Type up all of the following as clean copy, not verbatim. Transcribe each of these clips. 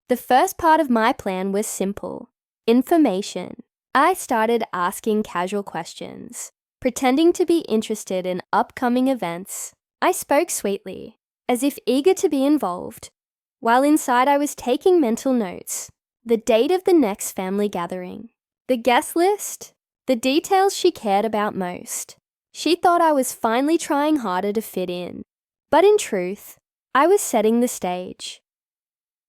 The first part of my plan was simple: information. I started asking casual questions, pretending to be interested in upcoming events. I spoke sweetly, as if eager to be involved, while inside I was taking mental notes: the date of the next family gathering, the guest list, the details she cared about most. She thought I was finally trying harder to fit in, but in truth, I was setting the stage.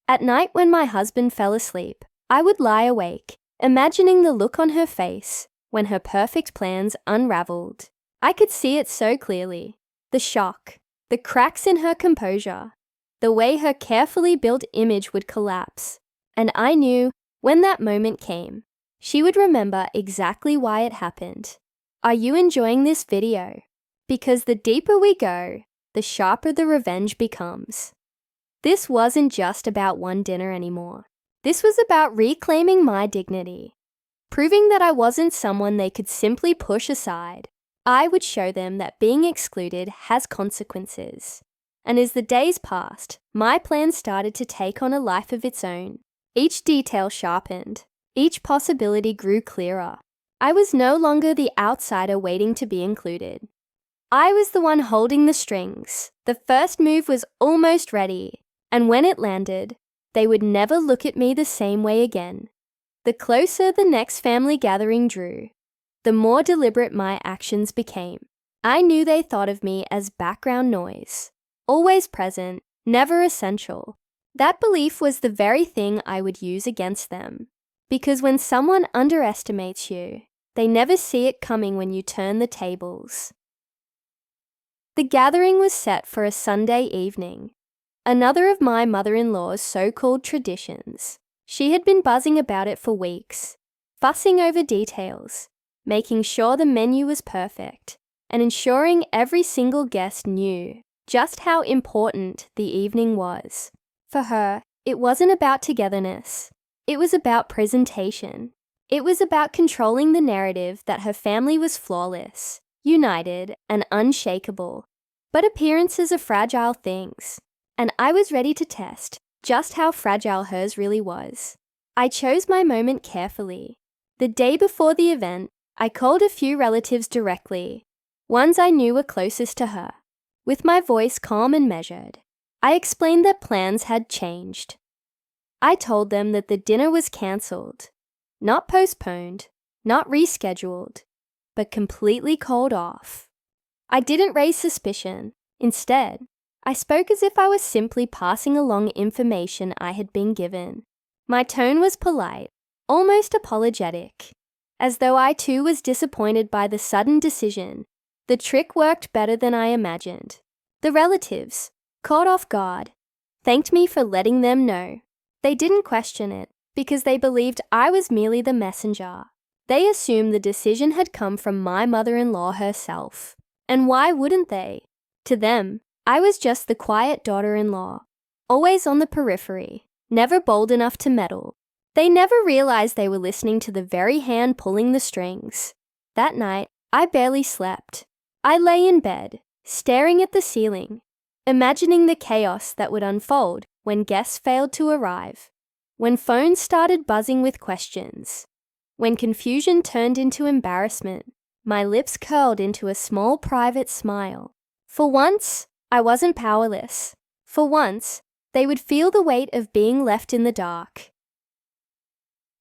At night when my husband fell asleep, I would lie awake, imagining the look on her face when her perfect plans unraveled. I could see it so clearly: the shock, the cracks in her composure, the way her carefully built image would collapse. And I knew when that moment came, she would remember exactly why it happened. Are you enjoying this video? Because the deeper we go, the sharper the revenge becomes. This wasn't just about one dinner anymore. This was about reclaiming my dignity, proving that I wasn't someone they could simply push aside. I would show them that being excluded has consequences. And as the days passed, my plan started to take on a life of its own. Each detail sharpened. Each possibility grew clearer. I was no longer the outsider waiting to be included. I was the one holding the strings. The first move was almost ready, and when it landed, they would never look at me the same way again. The closer the next family gathering drew, the more deliberate my actions became. I knew they thought of me as background noise, always present, never essential. That belief was the very thing I would use against them. Because when someone underestimates you, they never see it coming when you turn the tables. The gathering was set for a Sunday evening, another of my mother-in-law's so-called traditions. She had been buzzing about it for weeks, fussing over details, making sure the menu was perfect, and ensuring every single guest knew just how important the evening was. For her, it wasn't about togetherness. It was about presentation. It was about controlling the narrative that her family was flawless, united, and unshakable. But appearances are fragile things, and I was ready to test just how fragile hers really was. I chose my moment carefully. The day before the event, I called a few relatives directly, ones I knew were closest to her. With my voice calm and measured, I explained that plans had changed. I told them that the dinner was cancelled, not postponed, not rescheduled, but completely called off. I didn't raise suspicion. Instead, I spoke as if I was simply passing along information I had been given. My tone was polite, almost apologetic, as though I too was disappointed by the sudden decision. The trick worked better than I imagined. The relatives, caught off guard, thanked me for letting them know. They didn't question it, because they believed I was merely the messenger. They assumed the decision had come from my mother-in-law herself. And why wouldn't they? To them, I was just the quiet daughter-in-law, always on the periphery, never bold enough to meddle. They never realized they were listening to the very hand pulling the strings. That night, I barely slept. I lay in bed, staring at the ceiling, imagining the chaos that would unfold when guests failed to arrive, when phones started buzzing with questions, when confusion turned into embarrassment. My lips curled into a small private smile. For once, I wasn't powerless. For once, they would feel the weight of being left in the dark.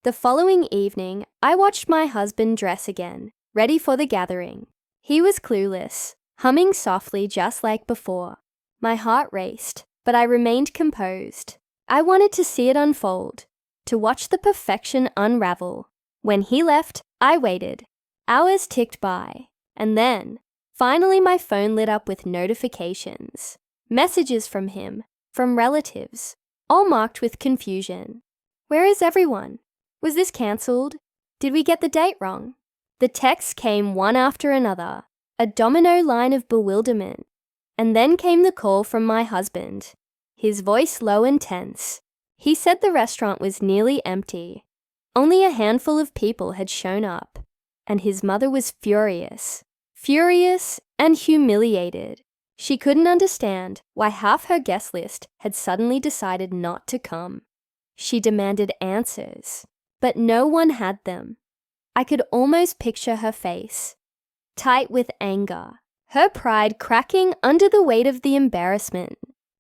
The following evening, I watched my husband dress again, ready for the gathering. He was clueless, humming softly just like before. My heart raced, but I remained composed. I wanted to see it unfold, to watch the perfection unravel. When he left, I waited. Hours ticked by, and then, finally my phone lit up with notifications. Messages from him, from relatives, all marked with confusion. Where is everyone? Was this cancelled? Did we get the date wrong? The texts came one after another, a domino line of bewilderment. And then came the call from my husband, his voice low and tense. He said the restaurant was nearly empty. Only a handful of people had shown up, and his mother was furious and humiliated. She couldn't understand why half her guest list had suddenly decided not to come. She demanded answers, but no one had them. I could almost picture her face, tight with anger, her pride cracking under the weight of the embarrassment.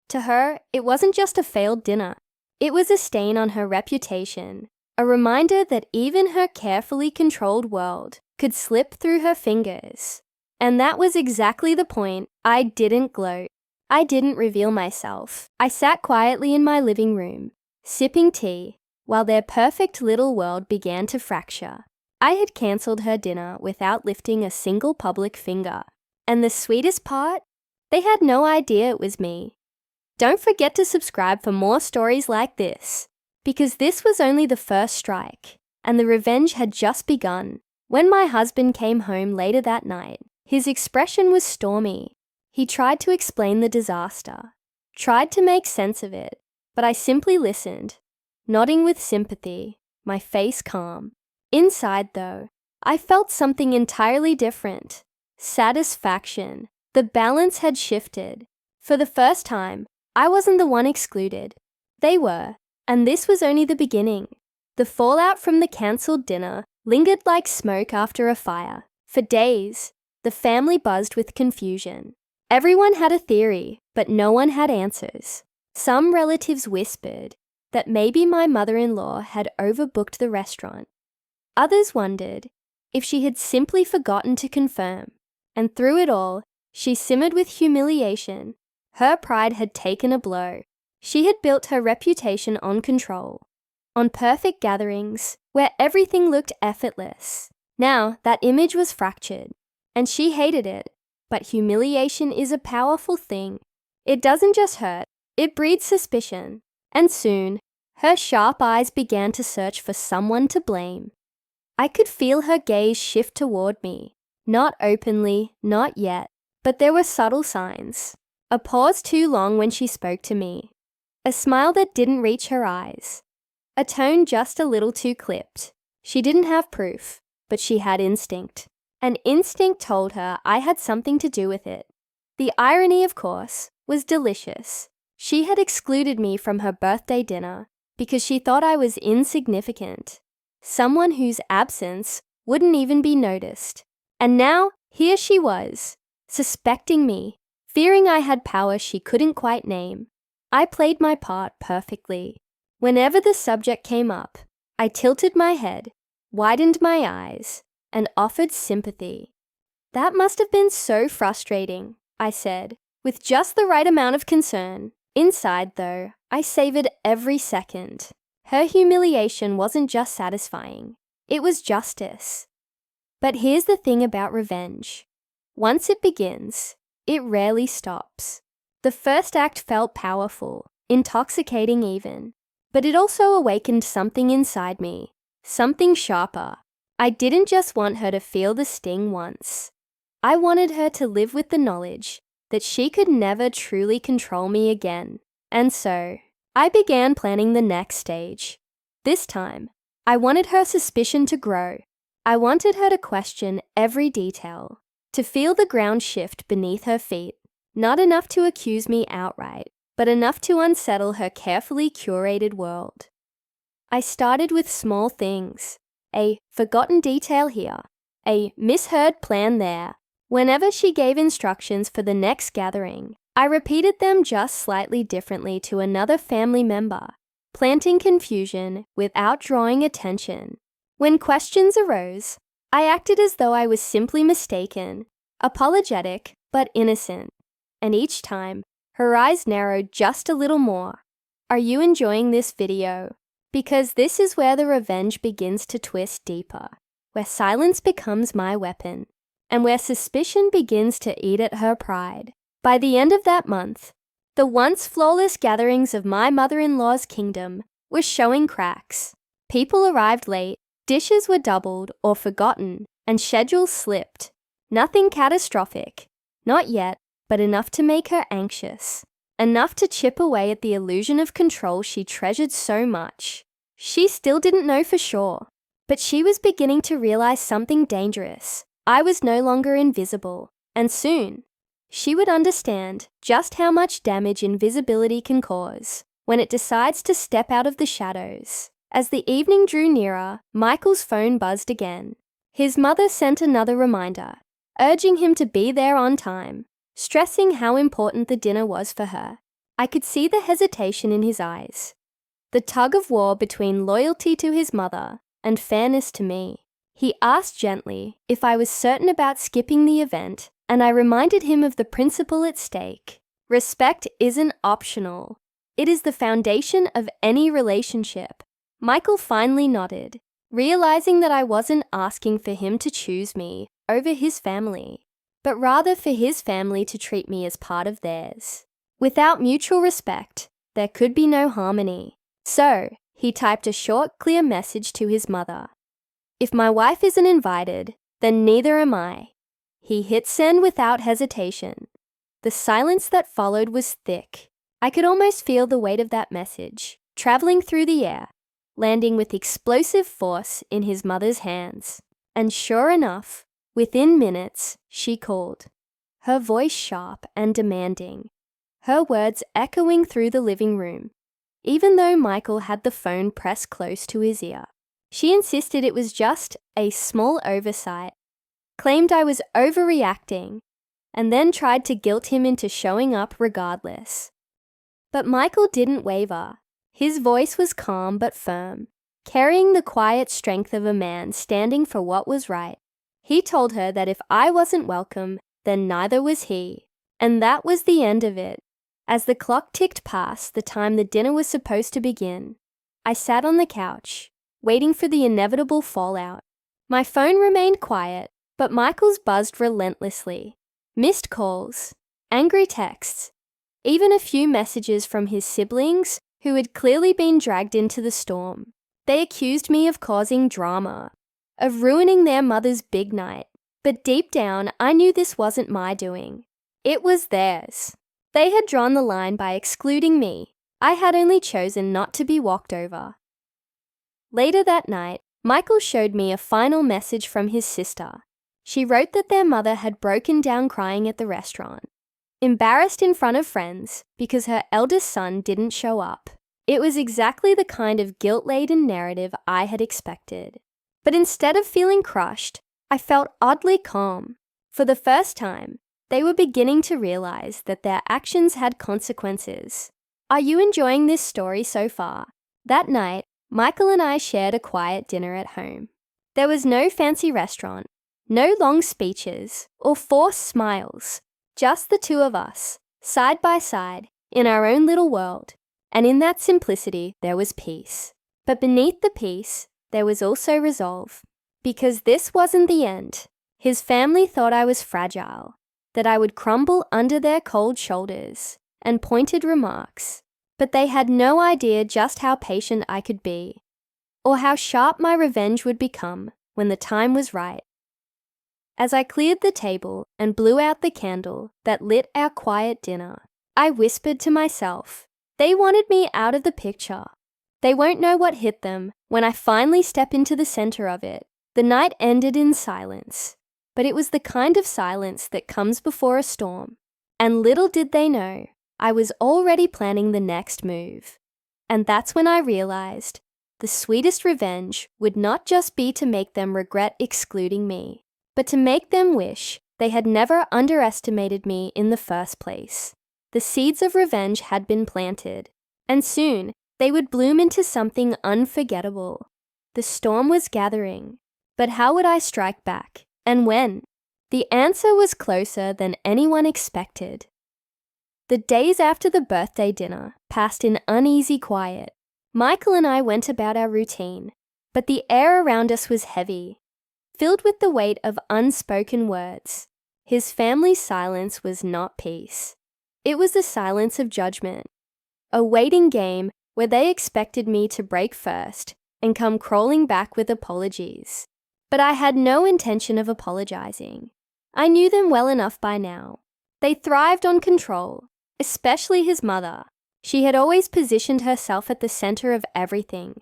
To her, it wasn't just a failed dinner. It was a stain on her reputation, a reminder that even her carefully controlled world could slip through her fingers. And that was exactly the point. I didn't gloat. I didn't reveal myself. I sat quietly in my living room, sipping tea, while their perfect little world began to fracture. I had cancelled her dinner without lifting a single public finger. And the sweetest part? They had no idea it was me. Don't forget to subscribe for more stories like this, because this was only the first strike, and the revenge had just begun. When my husband came home later that night, his expression was stormy. He tried to explain the disaster, tried to make sense of it, but I simply listened, nodding with sympathy, my face calm. Inside, though, I felt something entirely different. Satisfaction. The balance had shifted. For the first time, I wasn't the one excluded. They were, and this was only the beginning. The fallout from the cancelled dinner lingered like smoke after a fire. For days, the family buzzed with confusion. Everyone had a theory, but no one had answers. Some relatives whispered that maybe my mother-in-law had overbooked the restaurant. Others wondered if she had simply forgotten to confirm. And through it all, she simmered with humiliation. Her pride had taken a blow. She had built her reputation on control, on perfect gatherings where everything looked effortless. Now that image was fractured, and she hated it. But humiliation is a powerful thing. It doesn't just hurt, it breeds suspicion. And soon, her sharp eyes began to search for someone to blame. I could feel her gaze shift toward me. Not openly, not yet, but there were subtle signs. A pause too long when she spoke to me. A smile that didn't reach her eyes. A tone just a little too clipped. She didn't have proof, but she had instinct. And instinct told her I had something to do with it. The irony, of course, was delicious. She had excluded me from her birthday dinner because she thought I was insignificant, someone whose absence wouldn't even be noticed. And now, here she was, suspecting me, fearing I had power she couldn't quite name. I played my part perfectly. Whenever the subject came up, I tilted my head, widened my eyes, and offered sympathy. That must have been so frustrating, I said, with just the right amount of concern. Inside, though, I savored every second. Her humiliation wasn't just satisfying, it was justice. But here's the thing about revenge. Once it begins, it rarely stops. The first act felt powerful, intoxicating even, but it also awakened something inside me, something sharper. I didn't just want her to feel the sting once. I wanted her to live with the knowledge that she could never truly control me again. And so, I began planning the next stage. This time, I wanted her suspicion to grow. I wanted her to question every detail, to feel the ground shift beneath her feet. Not enough to accuse me outright, but enough to unsettle her carefully curated world. I started with small things. A forgotten detail here, a misheard plan there. Whenever she gave instructions for the next gathering, I repeated them just slightly differently to another family member, planting confusion without drawing attention. When questions arose, I acted as though I was simply mistaken, apologetic but innocent. And each time, her eyes narrowed just a little more. Are you enjoying this video? Because this is where the revenge begins to twist deeper, where silence becomes my weapon, and where suspicion begins to eat at her pride. By the end of that month, the once flawless gatherings of my mother-in-law's kingdom were showing cracks. People arrived late, dishes were doubled or forgotten, and schedules slipped. Nothing catastrophic, not yet, but enough to make her anxious. Enough to chip away at the illusion of control she treasured so much. She still didn't know for sure, but she was beginning to realize something dangerous. I was no longer invisible, and soon, she would understand just how much damage invisibility can cause. when it decides to step out of the shadows. As the evening drew nearer, Michael's phone buzzed again. His mother sent another reminder, urging him to be there on time, stressing how important the dinner was for her. I could see the hesitation in his eyes, the tug of war between loyalty to his mother and fairness to me. He asked gently if I was certain about skipping the event, and I reminded him of the principle at stake. Respect isn't optional. It is the foundation of any relationship. Michael finally nodded, realizing that I wasn't asking for him to choose me over his family, but rather for his family to treat me as part of theirs. Without mutual respect, there could be no harmony. So, he typed a short, clear message to his mother. If my wife isn't invited, then neither am I. He hit send without hesitation. The silence that followed was thick. I could almost feel the weight of that message, traveling through the air, landing with explosive force in his mother's hands. And sure enough, within minutes, she called, her voice sharp and demanding, her words echoing through the living room. Even though Michael had the phone pressed close to his ear, she insisted it was just a small oversight, claimed I was overreacting, and then tried to guilt him into showing up regardless. But Michael didn't waver. His voice was calm but firm, carrying the quiet strength of a man standing for what was right. He told her that if I wasn't welcome, then neither was he. And that was the end of it. As the clock ticked past the time the dinner was supposed to begin, I sat on the couch, waiting for the inevitable fallout. My phone remained quiet, but Michael's buzzed relentlessly. Missed calls, angry texts, even a few messages from his siblings who had clearly been dragged into the storm. They accused me of causing drama, of ruining their mother's big night. But deep down, I knew this wasn't my doing. It was theirs. They had drawn the line by excluding me. I had only chosen not to be walked over. Later that night, Michael showed me a final message from his sister. She wrote that their mother had broken down crying at the restaurant, embarrassed in front of friends because her eldest son didn't show up. It was exactly the kind of guilt-laden narrative I had expected. But instead of feeling crushed, I felt oddly calm. For the first time, they were beginning to realize that their actions had consequences. Are you enjoying this story so far? That night, Michael and I shared a quiet dinner at home. There was no fancy restaurant, no long speeches or forced smiles, just the two of us, side by side, in our own little world. And in that simplicity, there was peace. But beneath the peace, there was also resolve. Because this wasn't the end. His family thought I was fragile, that I would crumble under their cold shoulders and pointed remarks. But they had no idea just how patient I could be, or how sharp my revenge would become when the time was right. As I cleared the table and blew out the candle that lit our quiet dinner, I whispered to myself, they wanted me out of the picture. They won't know what hit them when I finally step into the center of it. The night ended in silence, but it was the kind of silence that comes before a storm. And little did they know, I was already planning the next move. And that's when I realized the sweetest revenge would not just be to make them regret excluding me, but to make them wish they had never underestimated me in the first place. The seeds of revenge had been planted, and soon they would bloom into something unforgettable. The storm was gathering, but how would I strike back, and when? The answer was closer than anyone expected. The days after the birthday dinner passed in uneasy quiet. Michael and I went about our routine, but the air around us was heavy, filled with the weight of unspoken words. His family's silence was not peace. It was the silence of judgment, a waiting game where they expected me to break first and come crawling back with apologies. But I had no intention of apologizing. I knew them well enough by now. They thrived on control, especially his mother. She had always positioned herself at the center of everything,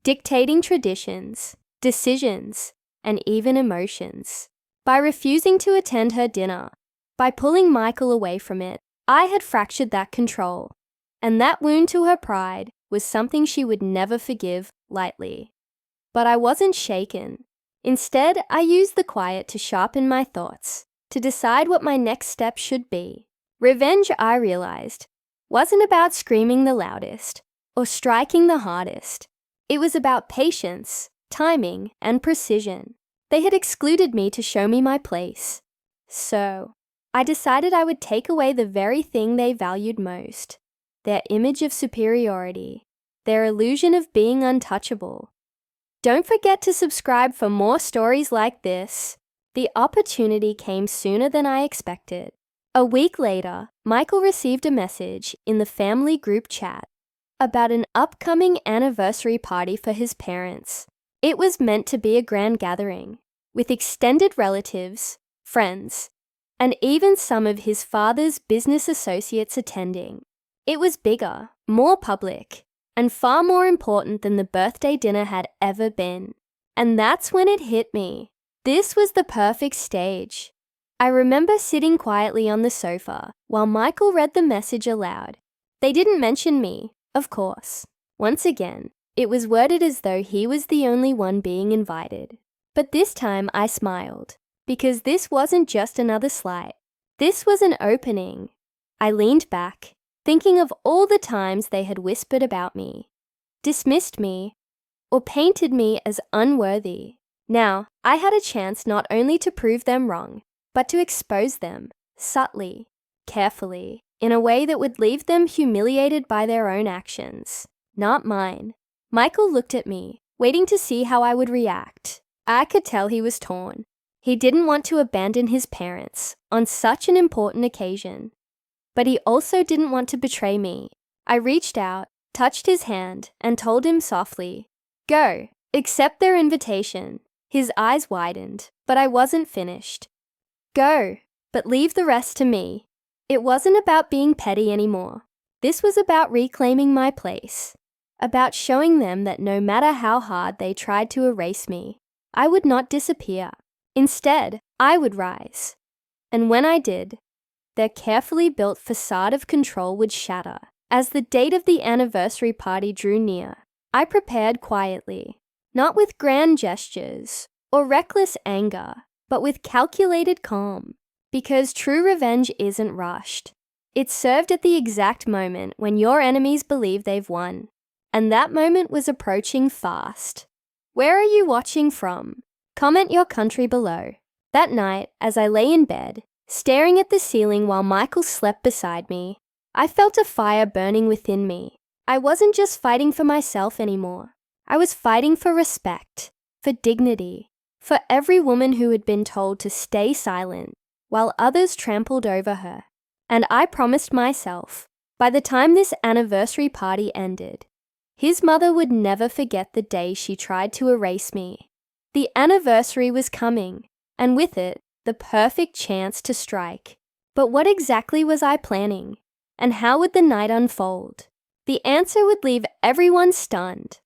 dictating traditions, decisions, and even emotions. By refusing to attend her dinner, by pulling Michael away from it, I had fractured that control. and that wound to her pride was something she would never forgive lightly. But I wasn't shaken. Instead, I used the quiet to sharpen my thoughts, to decide what my next step should be. Revenge, I realized, wasn't about screaming the loudest or striking the hardest. It was about patience, timing, and precision. They had excluded me to show me my place. So, I decided I would take away the very thing they valued most, their image of superiority, their illusion of being untouchable. Don't forget to subscribe for more stories like this. The opportunity came sooner than I expected. A week later, Michael received a message in the family group chat about an upcoming anniversary party for his parents. It was meant to be a grand gathering, with extended relatives, friends, and even some of his father's business associates attending. It was bigger, more public, and far more important than the birthday dinner had ever been. And that's when it hit me. This was the perfect stage. I remember sitting quietly on the sofa while Michael read the message aloud. They didn't mention me, of course. Once again, it was worded as though he was the only one being invited. But this time I smiled, because this wasn't just another slight. This was an opening. I leaned back, thinking of all the times they had whispered about me, dismissed me, or painted me as unworthy. Now, I had a chance not only to prove them wrong, but to expose them, subtly, carefully, in a way that would leave them humiliated by their own actions, not mine. Michael looked at me, waiting to see how I would react. I could tell he was torn. He didn't want to abandon his parents on such an important occasion. But he also didn't want to betray me. I reached out, touched his hand, and told him softly, "Go, accept their invitation." His eyes widened, but I wasn't finished. "Go, but leave the rest to me." It wasn't about being petty anymore. This was about reclaiming my place, about showing them that no matter how hard they tried to erase me, I would not disappear. Instead, I would rise. And when I did, their carefully built facade of control would shatter. As the date of the anniversary party drew near, I prepared quietly, not with grand gestures or reckless anger, but with calculated calm. Because true revenge isn't rushed. It's served at the exact moment when your enemies believe they've won. And that moment was approaching fast. Where are you watching from? Comment your country below. That night, as I lay in bed, staring at the ceiling while Michael slept beside me, I felt a fire burning within me. I wasn't just fighting for myself anymore. I was fighting for respect, for dignity, for every woman who had been told to stay silent while others trampled over her. And I promised myself, by the time this anniversary party ended, his mother would never forget the day she tried to erase me. The anniversary was coming, and with it, the perfect chance to strike. But what exactly was I planning? And how would the night unfold? The answer would leave everyone stunned.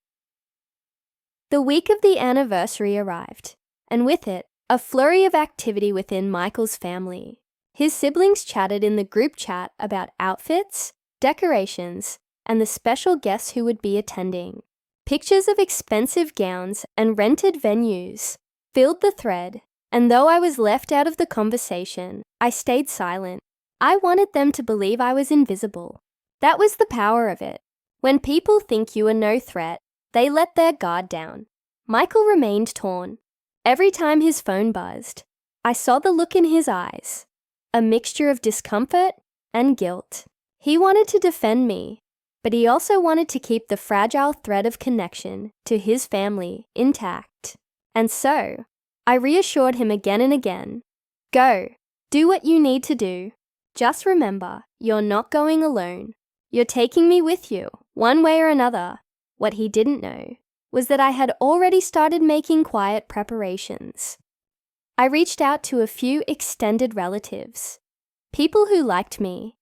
The week of the anniversary arrived, and with it, a flurry of activity within Michael's family. His siblings chatted in the group chat about outfits, decorations, and the special guests who would be attending. Pictures of expensive gowns and rented venues filled the thread. And though I was left out of the conversation, I stayed silent. I wanted them to believe I was invisible. That was the power of it. When people think you are no threat, they let their guard down. Michael remained torn. Every time his phone buzzed, I saw the look in his eyes, a mixture of discomfort and guilt. He wanted to defend me, but he also wanted to keep the fragile thread of connection to his family intact. And so, I reassured him again and again, "Go, do what you need to do. Just remember, you're not going alone. You're taking me with you, one way or another." What he didn't know was that I had already started making quiet preparations. I reached out to a few extended relatives, people who liked me,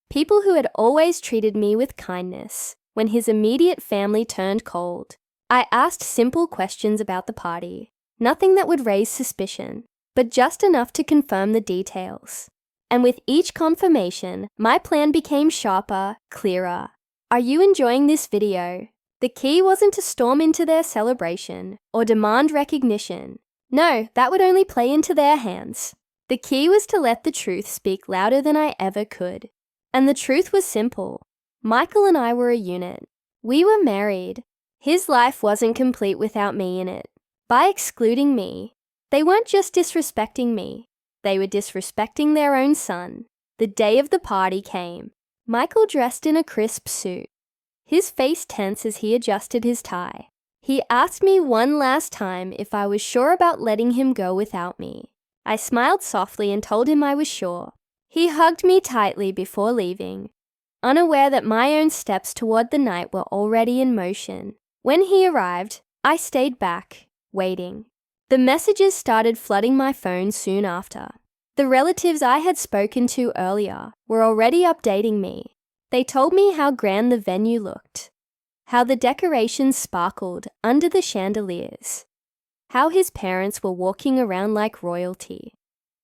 people who had always treated me with kindness when his immediate family turned cold. I asked simple questions about the party. Nothing that would raise suspicion, but just enough to confirm the details. And with each confirmation, my plan became sharper, clearer. Are you enjoying this video? The key wasn't to storm into their celebration or demand recognition. No, that would only play into their hands. The key was to let the truth speak louder than I ever could. And the truth was simple. Michael and I were a unit. We were married. His life wasn't complete without me in it. By excluding me, they weren't just disrespecting me. They were disrespecting their own son. The day of the party came. Michael dressed in a crisp suit, his face tense as he adjusted his tie. He asked me one last time if I was sure about letting him go without me. I smiled softly and told him I was sure. He hugged me tightly before leaving, unaware that my own steps toward the night were already in motion. When he arrived, I stayed back, waiting. The messages started flooding my phone soon after. The relatives I had spoken to earlier were already updating me. They told me how grand the venue looked, how the decorations sparkled under the chandeliers, how his parents were walking around like royalty,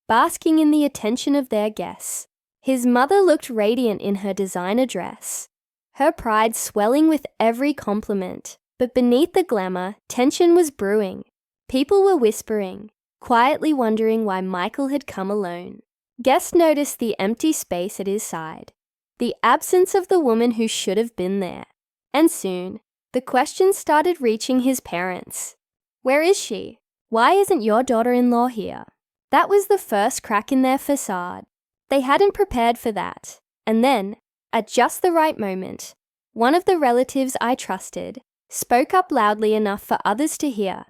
basking in the attention of their guests. His mother looked radiant in her designer dress, her pride swelling with every compliment. But beneath the glamour, tension was brewing. People were whispering, quietly wondering why Michael had come alone. Guests noticed the empty space at his side, the absence of the woman who should have been there. And soon, the questions started reaching his parents. Where is she? Why isn't your daughter-in-law here? That was the first crack in their facade. They hadn't prepared for that. And then, at just the right moment, one of the relatives I trusted spoke up loudly enough for others to hear.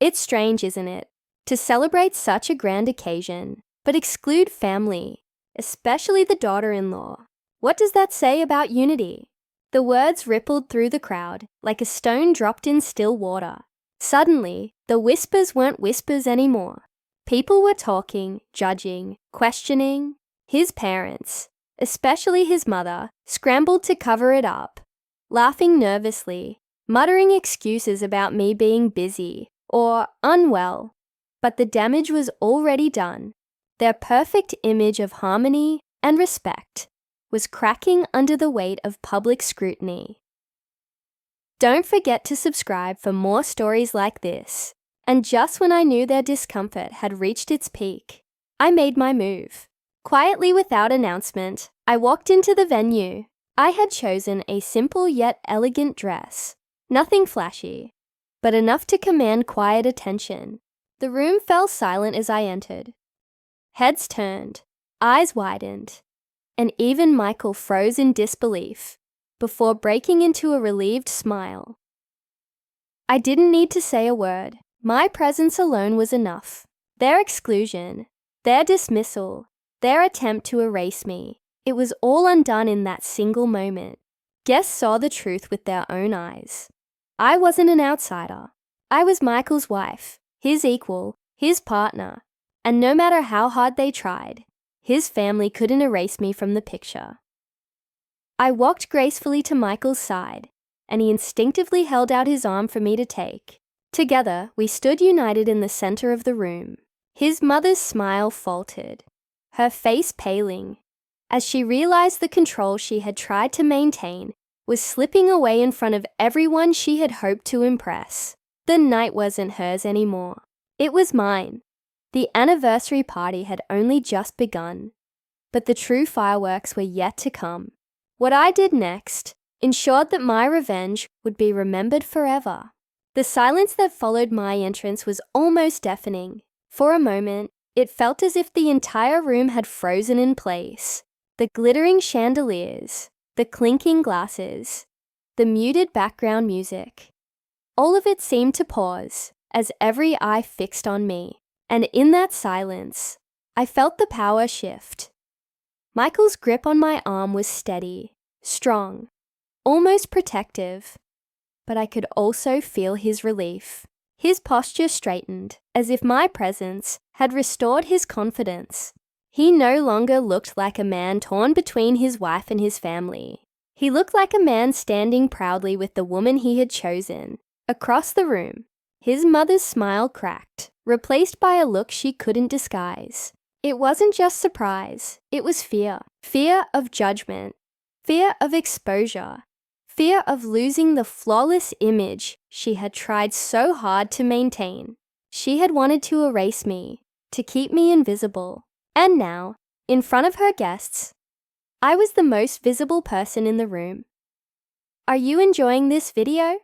It's strange, isn't it, to celebrate such a grand occasion, but exclude family, especially the daughter-in-law. What does that say about unity? The words rippled through the crowd like a stone dropped in still water. Suddenly, the whispers weren't whispers anymore. People were talking, judging, questioning. His parents, especially his mother, scrambled to cover it up, laughing nervously, muttering excuses about me being busy or unwell. But the damage was already done. Their perfect image of harmony and respect was cracking under the weight of public scrutiny. Don't forget to subscribe for more stories like this. And just when I knew their discomfort had reached its peak, I made my move. Quietly without announcement, I walked into the venue. I had chosen a simple yet elegant dress. Nothing flashy, but enough to command quiet attention. The room fell silent as I entered. Heads turned, eyes widened, and even Michael froze in disbelief before breaking into a relieved smile. I didn't need to say a word. My presence alone was enough. Their exclusion, their dismissal, their attempt to erase me, it was all undone in that single moment. Guests saw the truth with their own eyes. I wasn't an outsider. I was Michael's wife, his equal, his partner, and no matter how hard they tried, his family couldn't erase me from the picture. I walked gracefully to Michael's side, and he instinctively held out his arm for me to take. Together, we stood united in the center of the room. His mother's smile faltered, her face paling, as she realized the control she had tried to maintain was slipping away in front of everyone she had hoped to impress. The night wasn't hers anymore. It was mine. The anniversary party had only just begun, but the true fireworks were yet to come. What I did next ensured that my revenge would be remembered forever. The silence that followed my entrance was almost deafening. For a moment, it felt as if the entire room had frozen in place. The glittering chandeliers, the clinking glasses, the muted background music. All of it seemed to pause as every eye fixed on me. And in that silence, I felt the power shift. Michael's grip on my arm was steady, strong, almost protective, but I could also feel his relief. His posture straightened, as if my presence had restored his confidence. He no longer looked like a man torn between his wife and his family. He looked like a man standing proudly with the woman he had chosen. Across the room, his mother's smile cracked, replaced by a look she couldn't disguise. It wasn't just surprise, it was fear. Fear of judgment, fear of exposure, fear of losing the flawless image she had tried so hard to maintain. She had wanted to erase me, to keep me invisible. And now, in front of her guests, I was the most visible person in the room. Are you enjoying this video?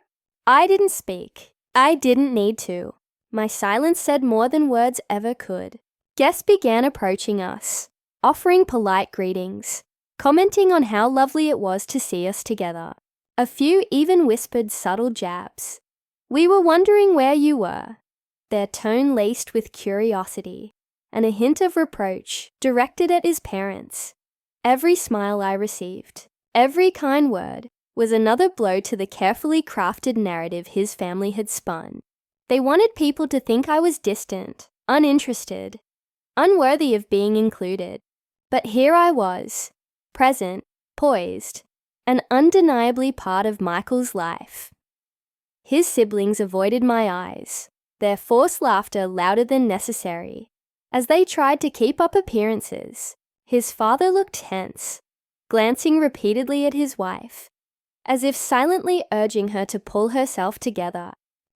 I didn't speak. I didn't need to. My silence said more than words ever could. Guests began approaching us, offering polite greetings, commenting on how lovely it was to see us together. A few even whispered subtle jabs. We were wondering where you were, their tone laced with curiosity and a hint of reproach directed at his parents. Every smile I received, every kind word, was another blow to the carefully crafted narrative his family had spun. They wanted people to think I was distant, uninterested, unworthy of being included. But here I was, present, poised, and undeniably part of Michael's life. His siblings avoided my eyes, their forced laughter louder than necessary, as they tried to keep up appearances. His father looked tense, glancing repeatedly at his wife, as if silently urging her to pull herself together.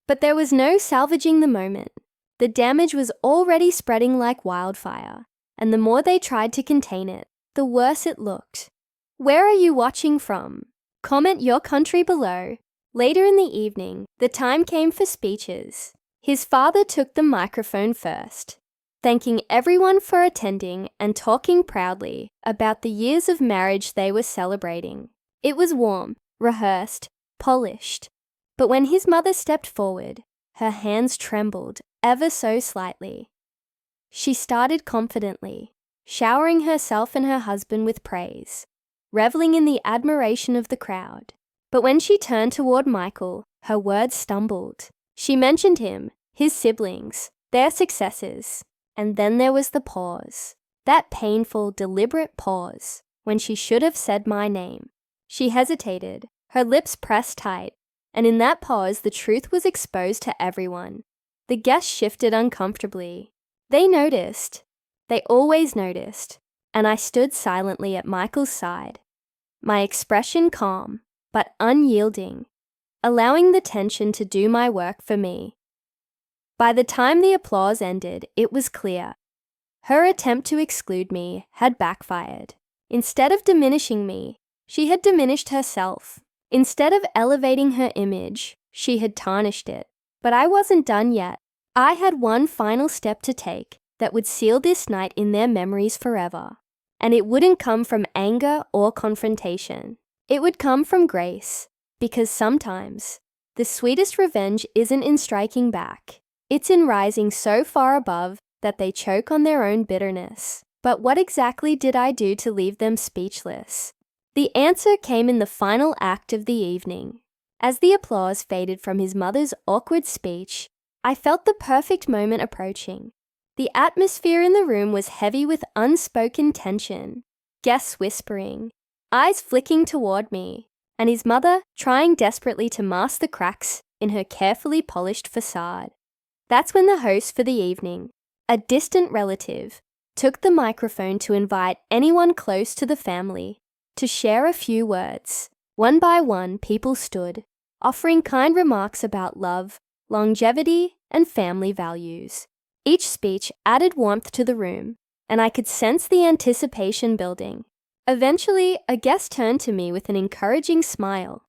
But there was no salvaging the moment. The damage was already spreading like wildfire, and the more they tried to contain it, the worse it looked. Where are you watching from? Comment your country below. Later in the evening, the time came for speeches. His father took the microphone first, thanking everyone for attending and talking proudly about the years of marriage they were celebrating. It was warm, rehearsed, polished. But when his mother stepped forward, her hands trembled ever so slightly. She started confidently, showering herself and her husband with praise, reveling in the admiration of the crowd. But when she turned toward Michael, her words stumbled. She mentioned him, his siblings, their successes, and then there was the pause. That painful, deliberate pause, when she should have said my name. She hesitated, her lips pressed tight, and in that pause the truth was exposed to everyone. The guests shifted uncomfortably. They noticed. They always noticed, and I stood silently at Michael's side, my expression calm, but unyielding, allowing the tension to do my work for me. By the time the applause ended, it was clear. Her attempt to exclude me had backfired. Instead of diminishing me, she had diminished herself. Instead of elevating her image, she had tarnished it. But I wasn't done yet. I had one final step to take that would seal this night in their memories forever. And it wouldn't come from anger or confrontation. It would come from grace, because sometimes the sweetest revenge isn't in striking back. It's in rising so far above that they choke on their own bitterness. But what exactly did I do to leave them speechless? The answer came in the final act of the evening. As the applause faded from his mother's awkward speech, I felt the perfect moment approaching. The atmosphere in the room was heavy with unspoken tension, guests whispering, eyes flicking toward me, and his mother trying desperately to mask the cracks in her carefully polished facade. That's when the host for the evening, a distant relative, took the microphone to invite anyone close to the family to share a few words. One by one, people stood, offering kind remarks about love, longevity, and family values. Each speech added warmth to the room, and I could sense the anticipation building. Eventually, a guest turned to me with an encouraging smile.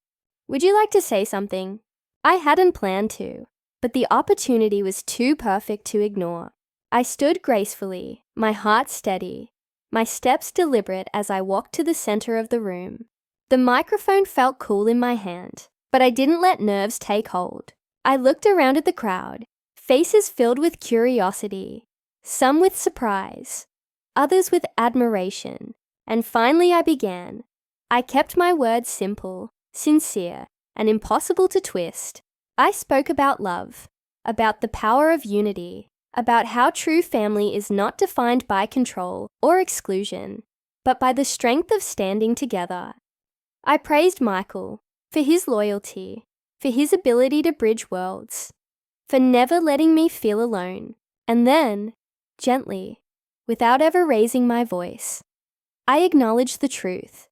"Would you like to say something?" I hadn't planned to, but the opportunity was too perfect to ignore. I stood gracefully, my heart steady, my steps deliberate as I walked to the center of the room. The microphone felt cool in my hand, but I didn't let nerves take hold. I looked around at the crowd, faces filled with curiosity, some with surprise, others with admiration, and finally I began. I kept my words simple, sincere, and impossible to twist. I spoke about love, about the power of unity, about how true family is not defined by control or exclusion, but by the strength of standing together. I praised Michael for his loyalty, for his ability to bridge worlds, for never letting me feel alone. And then, gently, without ever raising my voice, I acknowledged the truth.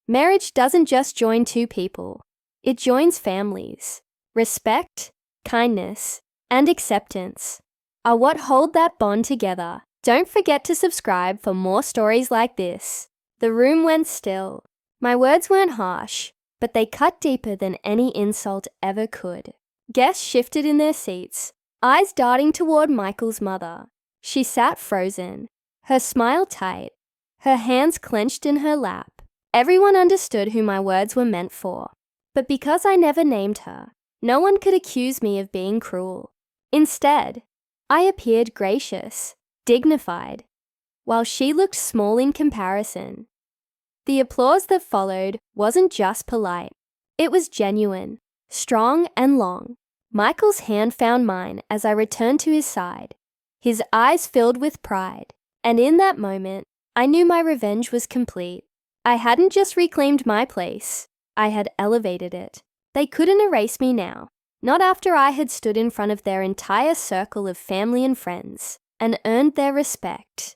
Marriage doesn't just join two people. It joins families. Respect, kindness, and acceptance are what hold that bond together. Don't forget to subscribe for more stories like this. The room went still. My words weren't harsh, but they cut deeper than any insult ever could. Guests shifted in their seats, eyes darting toward Michael's mother. She sat frozen, her smile tight, her hands clenched in her lap. Everyone understood who my words were meant for. But because I never named her, no one could accuse me of being cruel. Instead, I appeared gracious, dignified, while she looked small in comparison. The applause that followed wasn't just polite. It was genuine, strong and long. Michael's hand found mine as I returned to his side. His eyes filled with pride, and in that moment, I knew my revenge was complete. I hadn't just reclaimed my place, I had elevated it. They couldn't erase me now, not after I had stood in front of their entire circle of family and friends and earned their respect.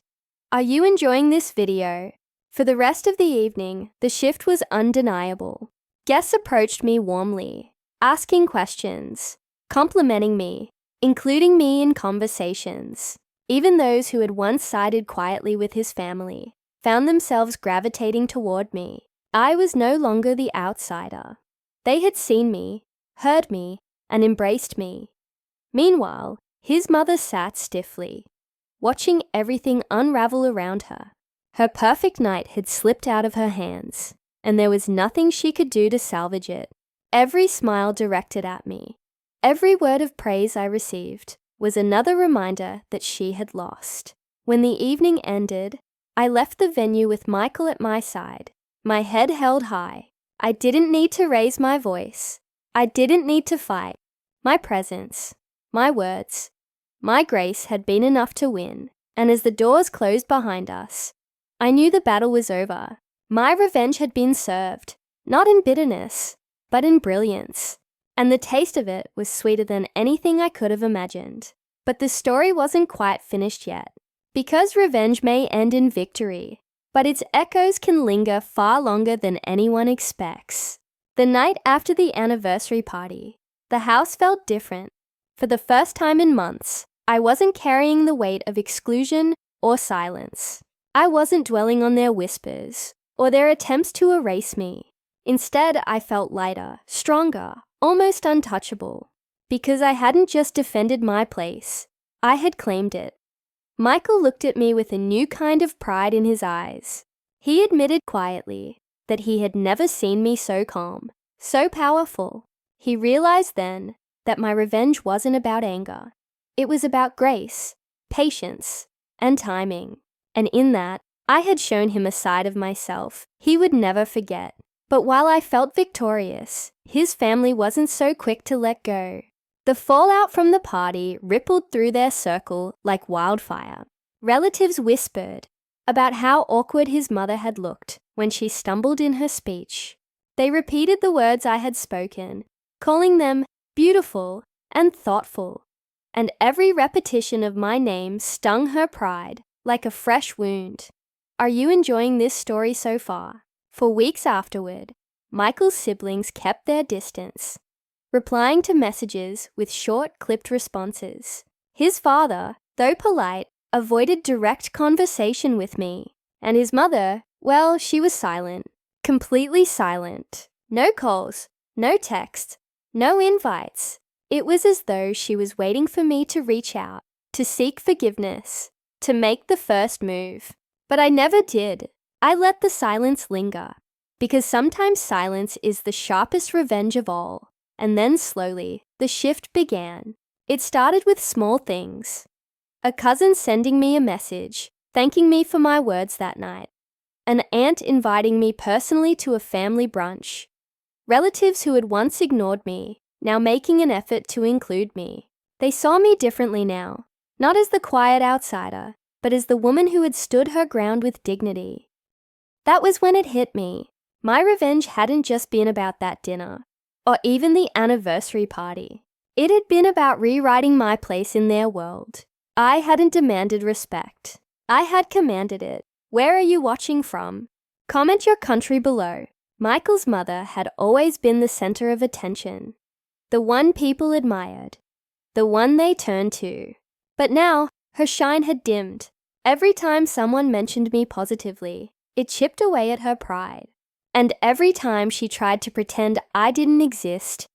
Are you enjoying this video? For the rest of the evening, the shift was undeniable. Guests approached me warmly, asking questions, complimenting me, including me in conversations. Even those who had once sided quietly with his family found themselves gravitating toward me. I was no longer the outsider. They had seen me, heard me, and embraced me. Meanwhile, his mother sat stiffly, watching everything unravel around her. Her perfect night had slipped out of her hands, and there was nothing she could do to salvage it. Every smile directed at me, every word of praise I received, was another reminder that she had lost. When the evening ended, I left the venue with Michael at my side, my head held high. I didn't need to raise my voice. I didn't need to fight. My presence, my words, my grace had been enough to win, and as the doors closed behind us, I knew the battle was over. My revenge had been served, not in bitterness, but in brilliance, and the taste of it was sweeter than anything I could have imagined. But the story wasn't quite finished yet, because revenge may end in victory, but its echoes can linger far longer than anyone expects. The night after the anniversary party, the house felt different. For the first time in months, I wasn't carrying the weight of exclusion or silence. I wasn't dwelling on their whispers or their attempts to erase me. Instead, I felt lighter, stronger, almost untouchable, because I hadn't just defended my place, I had claimed it. Michael looked at me with a new kind of pride in his eyes. He admitted quietly that he had never seen me so calm, so powerful. He realized then that my revenge wasn't about anger. It was about grace, patience, and timing. And in that, I had shown him a side of myself he would never forget. But while I felt victorious, his family wasn't so quick to let go. The fallout from the party rippled through their circle like wildfire. Relatives whispered about how awkward his mother had looked when she stumbled in her speech. They repeated the words I had spoken, calling them beautiful and thoughtful. And every repetition of my name stung her pride like a fresh wound. Are you enjoying this story so far? For weeks afterward, Michael's siblings kept their distance, replying to messages with short, clipped responses. His father, though polite, avoided direct conversation with me. And his mother, well, she was silent, completely silent. No calls, no texts, no invites. It was as though she was waiting for me to reach out, to seek forgiveness, to make the first move. But I never did. I let the silence linger, because sometimes silence is the sharpest revenge of all. And then slowly, the shift began. It started with small things. A cousin sending me a message, thanking me for my words that night. An aunt inviting me personally to a family brunch. Relatives who had once ignored me, now making an effort to include me. They saw me differently now, not as the quiet outsider, but as the woman who had stood her ground with dignity. That was when it hit me. My revenge hadn't just been about that dinner, or even the anniversary party. It had been about rewriting my place in their world. I hadn't demanded respect. I had commanded it. Where are you watching from? Comment your country below. Michael's mother had always been the center of attention, the one people admired, the one they turned to. But now, her shine had dimmed. Every time someone mentioned me positively, it chipped away at her pride. And every time she tried to pretend I didn't exist,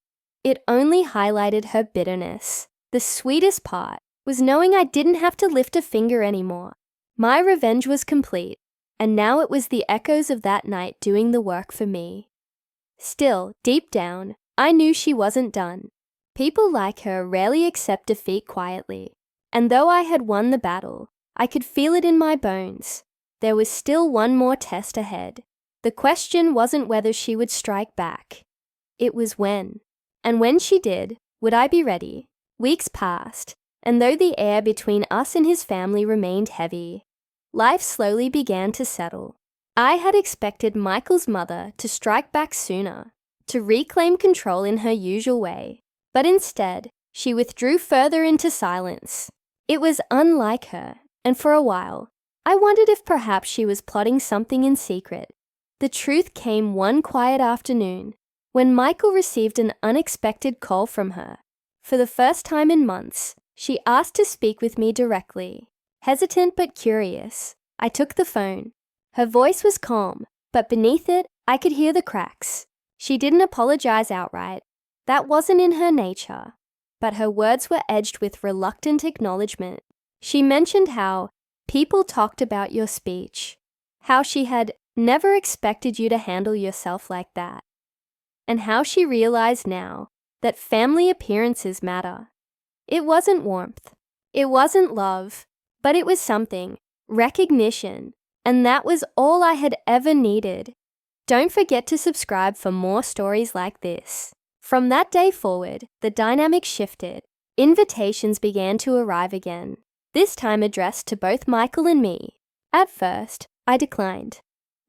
it only highlighted her bitterness. The sweetest part was knowing I didn't have to lift a finger anymore. My revenge was complete, and now it was the echoes of that night doing the work for me. Still, deep down, I knew she wasn't done. People like her rarely accept defeat quietly, and though I had won the battle, I could feel it in my bones. There was still one more test ahead. The question wasn't whether she would strike back. It was when. And when she did, would I be ready? Weeks passed, and though the air between us and his family remained heavy, life slowly began to settle. I had expected Michael's mother to strike back sooner, to reclaim control in her usual way, but instead, she withdrew further into silence. It was unlike her, and for a while, I wondered if perhaps she was plotting something in secret. The truth came one quiet afternoon, when Michael received an unexpected call from her. For the first time in months, she asked to speak with me directly. Hesitant but curious, I took the phone. Her voice was calm, but beneath it, I could hear the cracks. She didn't apologize outright. That wasn't in her nature. But her words were edged with reluctant acknowledgement. She mentioned how people talked about your speech, how she had never expected you to handle yourself like that, and how she realized now that family appearances matter. It wasn't warmth, it wasn't love, but it was something, recognition, and that was all I had ever needed. Don't forget to subscribe for more stories like this. From that day forward, the dynamic shifted. Invitations began to arrive again, this time addressed to both Michael and me. At first, I declined,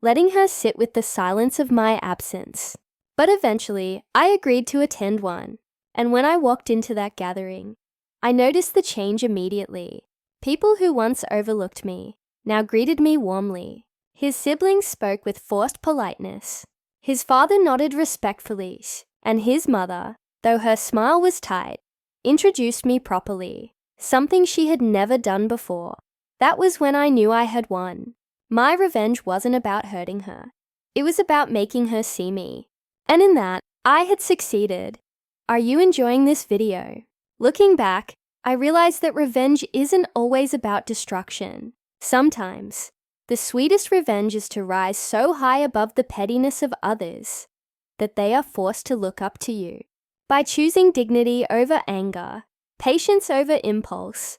letting her sit with the silence of my absence. But eventually, I agreed to attend one, and when I walked into that gathering, I noticed the change immediately. People who once overlooked me now greeted me warmly. His siblings spoke with forced politeness. His father nodded respectfully, and his mother, though her smile was tight, introduced me properly, something she had never done before. That was when I knew I had won. My revenge wasn't about hurting her. It was about making her see me. And in that, I had succeeded. Are you enjoying this video? Looking back, I realized that revenge isn't always about destruction. Sometimes, the sweetest revenge is to rise so high above the pettiness of others that they are forced to look up to you. By choosing dignity over anger, patience over impulse,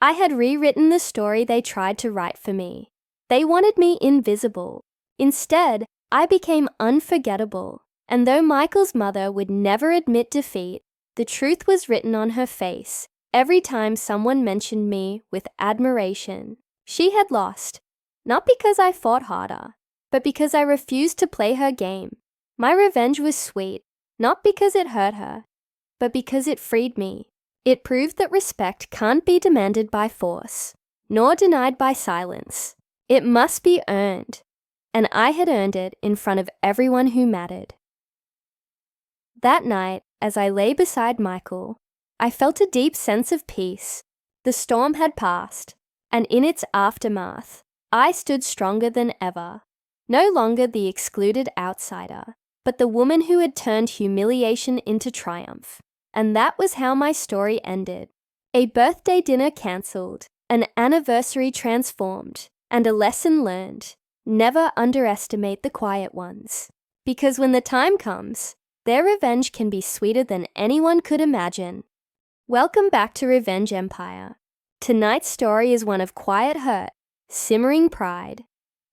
I had rewritten the story they tried to write for me. They wanted me invisible. Instead, I became unforgettable. And though Michael's mother would never admit defeat, the truth was written on her face every time someone mentioned me with admiration. She had lost, not because I fought harder, but because I refused to play her game. My revenge was sweet, not because it hurt her, but because it freed me. It proved that respect can't be demanded by force, nor denied by silence. It must be earned, and I had earned it in front of everyone who mattered. That night, as I lay beside Michael, I felt a deep sense of peace. The storm had passed, and in its aftermath, I stood stronger than ever. No longer the excluded outsider, but the woman who had turned humiliation into triumph. And that was how my story ended. A birthday dinner cancelled, an anniversary transformed, and a lesson learned. Never underestimate the quiet ones. Because when the time comes, their revenge can be sweeter than anyone could imagine. Welcome back to Revenge Empire. Tonight's story is one of quiet hurt, simmering pride,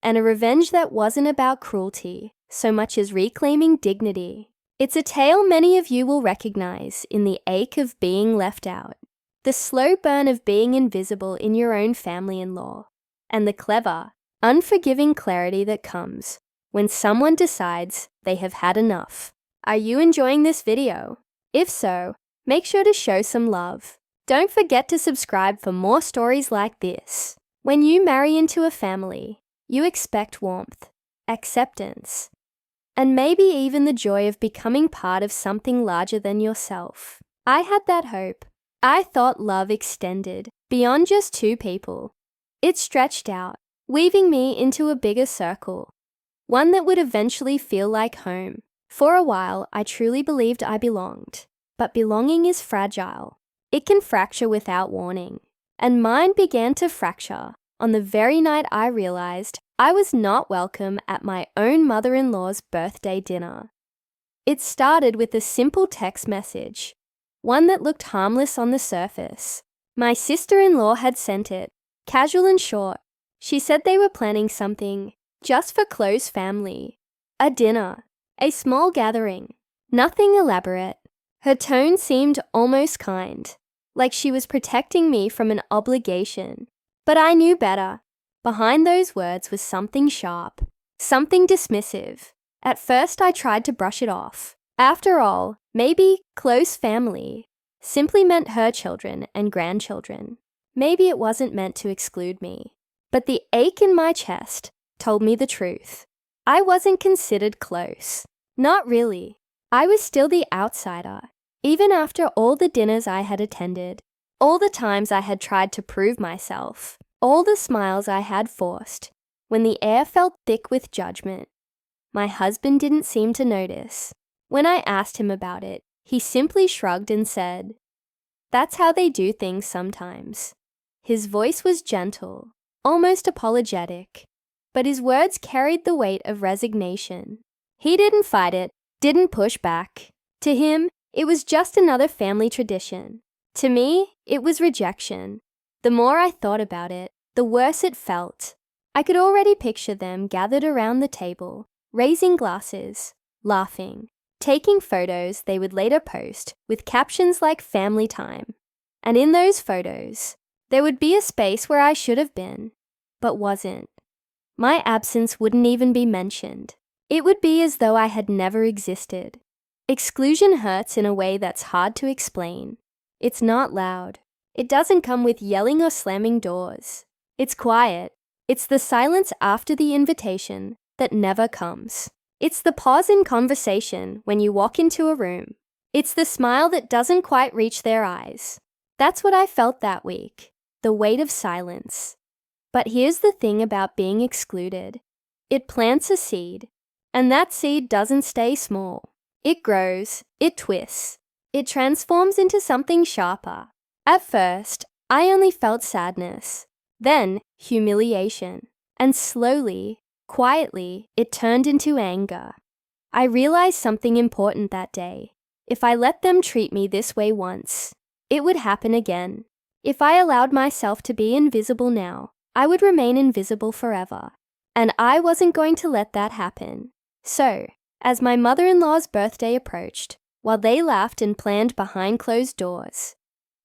and a revenge that wasn't about cruelty so much as reclaiming dignity. It's a tale many of you will recognize in the ache of being left out, the slow burn of being invisible in your own family-in-law, and the clever, unforgiving clarity that comes when someone decides they have had enough. Are you enjoying this video? If so, make sure to show some love. Don't forget to subscribe for more stories like this. When you marry into a family, you expect warmth, acceptance, and maybe even the joy of becoming part of something larger than yourself. I had that hope. I thought love extended beyond just two people. It stretched out, weaving me into a bigger circle, one that would eventually feel like home. For a while, I truly believed I belonged. But belonging is fragile. It can fracture without warning. And mine began to fracture on the very night I realized I was not welcome at my own mother-in-law's birthday dinner. It started with a simple text message, one that looked harmless on the surface. My sister-in-law had sent it, casual and short. She said they were planning something just for close family. A dinner, a small gathering, nothing elaborate. Her tone seemed almost kind, like she was protecting me from an obligation. But I knew better. Behind those words was something sharp, something dismissive. At first I tried to brush it off. After all, maybe close family simply meant her children and grandchildren. Maybe it wasn't meant to exclude me. But the ache in my chest told me the truth. I wasn't considered close. Not really. I was still the outsider. Even after all the dinners I had attended, all the times I had tried to prove myself, all the smiles I had forced, when the air felt thick with judgment. My husband didn't seem to notice. When I asked him about it, he simply shrugged and said, "That's how they do things sometimes." His voice was gentle, almost apologetic, but his words carried the weight of resignation. He didn't fight it, didn't push back. To him, it was just another family tradition. To me, it was rejection. The more I thought about it, the worse it felt. I could already picture them gathered around the table, raising glasses, laughing, taking photos they would later post with captions like family time. And in those photos, there would be a space where I should have been, but wasn't. My absence wouldn't even be mentioned. It would be as though I had never existed. Exclusion hurts in a way that's hard to explain. It's not loud. It doesn't come with yelling or slamming doors. It's quiet. It's the silence after the invitation that never comes. It's the pause in conversation when you walk into a room. It's the smile that doesn't quite reach their eyes. That's what I felt that week, the weight of silence. But here's the thing about being excluded. It plants a seed, and that seed doesn't stay small. It grows, it twists, it transforms into something sharper. At first, I only felt sadness, then humiliation, and slowly, quietly, it turned into anger. I realized something important that day. If I let them treat me this way once, it would happen again. If I allowed myself to be invisible now, I would remain invisible forever. And I wasn't going to let that happen. So, as my mother-in-law's birthday approached, while they laughed and planned behind closed doors,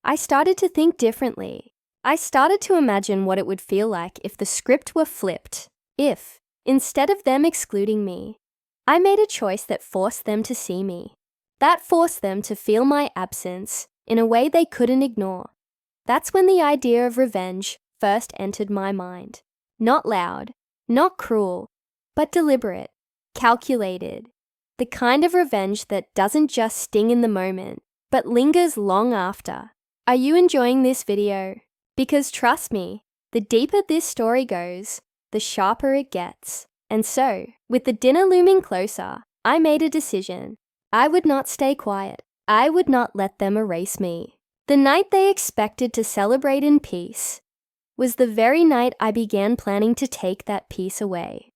I started to think differently. I started to imagine what it would feel like if the script were flipped. If, instead of them excluding me, I made a choice that forced them to see me. That forced them to feel my absence in a way they couldn't ignore. That's when the idea of revenge first entered my mind. Not loud, not cruel, but deliberate. Calculated. The kind of revenge that doesn't just sting in the moment, but lingers long after. Are you enjoying this video? Because trust me, the deeper this story goes, the sharper it gets. And so, with the dinner looming closer, I made a decision. I would not stay quiet. I would not let them erase me. The night they expected to celebrate in peace was the very night I began planning to take that peace away.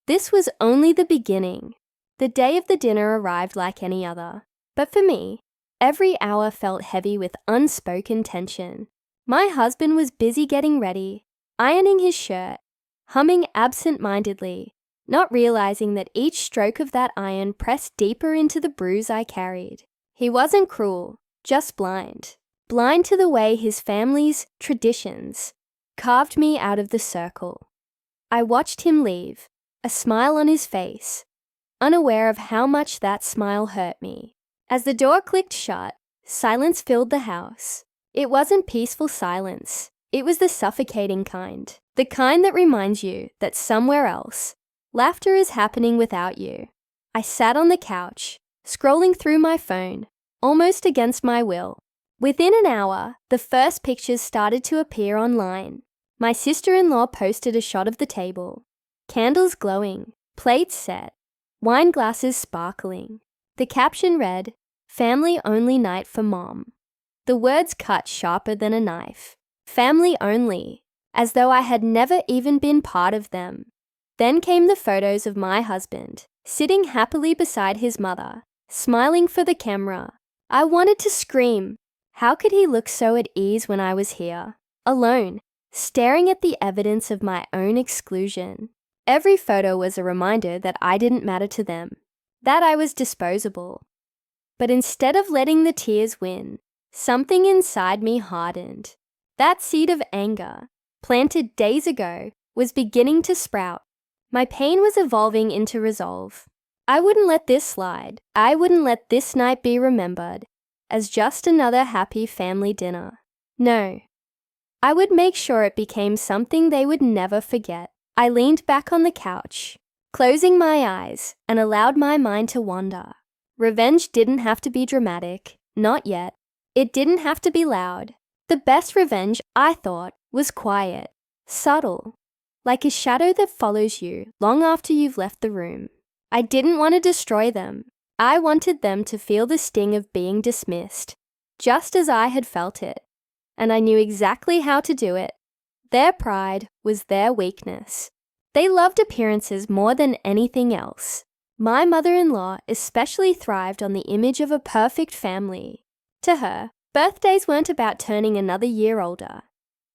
This was only the beginning. The day of the dinner arrived like any other. But for me, every hour felt heavy with unspoken tension. My husband was busy getting ready, ironing his shirt, humming absent-mindedly, not realizing that each stroke of that iron pressed deeper into the bruise I carried. He wasn't cruel, just blind. Blind to the way his family's traditions carved me out of the circle. I watched him leave, a smile on his face, unaware of how much that smile hurt me. As the door clicked shut, silence filled the house. It wasn't peaceful silence. It was the suffocating kind. The kind that reminds you that somewhere else, laughter is happening without you. I sat on the couch, scrolling through my phone, almost against my will. Within an hour, the first pictures started to appear online. My sister-in-law posted a shot of the table. Candles glowing, plates set, wine glasses sparkling. The caption read, "Family only night for Mom." The words cut sharper than a knife. Family only, as though I had never even been part of them. Then came the photos of my husband, sitting happily beside his mother, smiling for the camera. I wanted to scream. How could he look so at ease when I was here, alone, staring at the evidence of my own exclusion? Every photo was a reminder that I didn't matter to them, that I was disposable. But instead of letting the tears win, something inside me hardened. That seed of anger, planted days ago, was beginning to sprout. My pain was evolving into resolve. I wouldn't let this slide. I wouldn't let this night be remembered as just another happy family dinner. No. I would make sure it became something they would never forget. I leaned back on the couch, closing my eyes, and allowed my mind to wander. Revenge didn't have to be dramatic, not yet. It didn't have to be loud. The best revenge, I thought, was quiet, subtle, like a shadow that follows you long after you've left the room. I didn't want to destroy them. I wanted them to feel the sting of being dismissed, just as I had felt it. And I knew exactly how to do it. Their pride was their weakness. They loved appearances more than anything else. My mother-in-law especially thrived on the image of a perfect family. To her, birthdays weren't about turning another year older.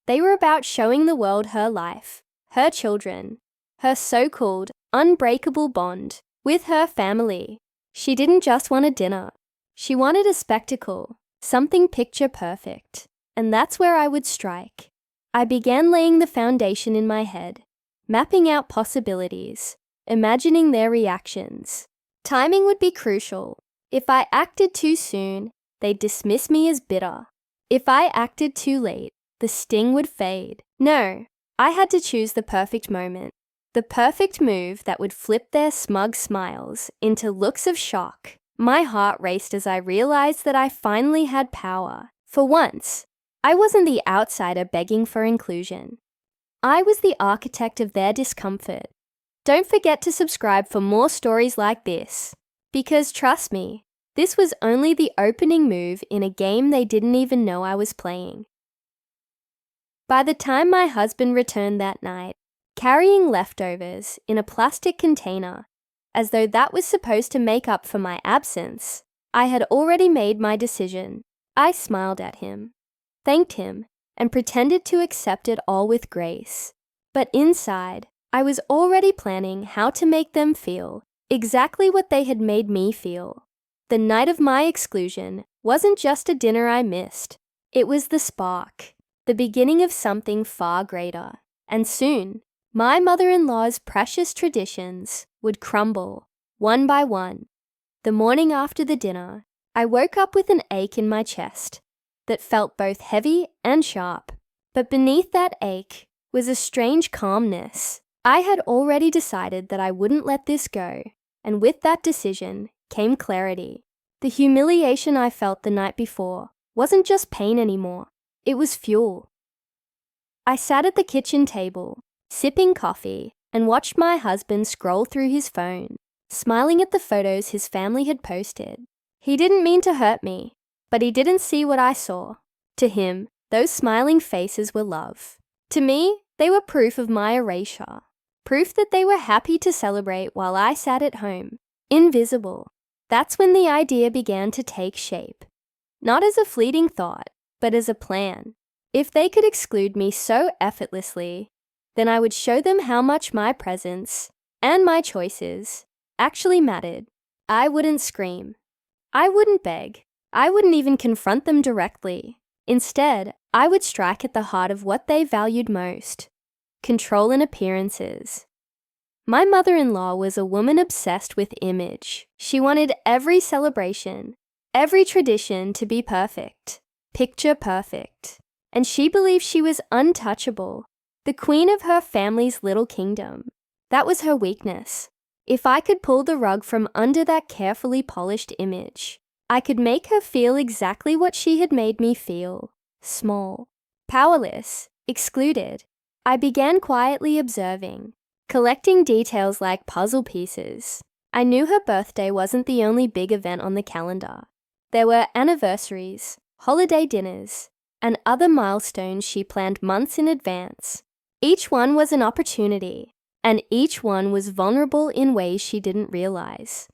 They were about showing the world her life, her children, her so-called unbreakable bond with her family. She didn't just want a dinner. She wanted a spectacle, something picture perfect. And that's where I would strike. I began laying the foundation in my head, mapping out possibilities, imagining their reactions. Timing would be crucial. If I acted too soon, they'd dismiss me as bitter. If I acted too late, the sting would fade. No, I had to choose the perfect moment. The perfect move that would flip their smug smiles into looks of shock. My heart raced as I realized that I finally had power. For once, I wasn't the outsider begging for inclusion. I was the architect of their discomfort. Don't forget to subscribe for more stories like this. Because trust me, this was only the opening move in a game they didn't even know I was playing. By the time my husband returned that night, carrying leftovers in a plastic container, as though that was supposed to make up for my absence, I had already made my decision. I smiled at him, thanked him, and pretended to accept it all with grace. But inside, I was already planning how to make them feel exactly what they had made me feel. The night of my exclusion wasn't just a dinner I missed. It was the spark, the beginning of something far greater. And soon, my mother-in-law's precious traditions would crumble, one by one. The morning after the dinner, I woke up with an ache in my chest that felt both heavy and sharp. But beneath that ache was a strange calmness. I had already decided that I wouldn't let this go, and with that decision came clarity. The humiliation I felt the night before wasn't just pain anymore. It was fuel. I sat at the kitchen table, sipping coffee, and watched my husband scroll through his phone, smiling at the photos his family had posted. He didn't mean to hurt me, but he didn't see what I saw. To him, those smiling faces were love. To me, they were proof of my erasure. Proof that they were happy to celebrate while I sat at home, invisible. That's when the idea began to take shape. Not as a fleeting thought, but as a plan. If they could exclude me so effortlessly, then I would show them how much my presence and my choices actually mattered. I wouldn't scream. I wouldn't beg. I wouldn't even confront them directly. Instead, I would strike at the heart of what they valued most: control and appearances. My mother-in-law was a woman obsessed with image. She wanted every celebration, every tradition to be perfect, picture perfect. And she believed she was untouchable, the queen of her family's little kingdom. That was her weakness. If I could pull the rug from under that carefully polished image, I could make her feel exactly what she had made me feel: small, powerless, excluded. I began quietly observing, collecting details like puzzle pieces. I knew her birthday wasn't the only big event on the calendar. There were anniversaries, holiday dinners, and other milestones she planned months in advance. Each one was an opportunity, and each one was vulnerable in ways she didn't realize.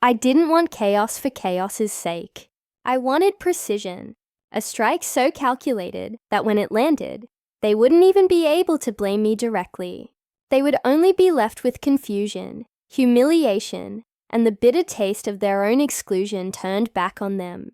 I didn't want chaos for chaos's sake. I wanted precision, a strike so calculated that when it landed, they wouldn't even be able to blame me directly. They would only be left with confusion, humiliation, and the bitter taste of their own exclusion turned back on them.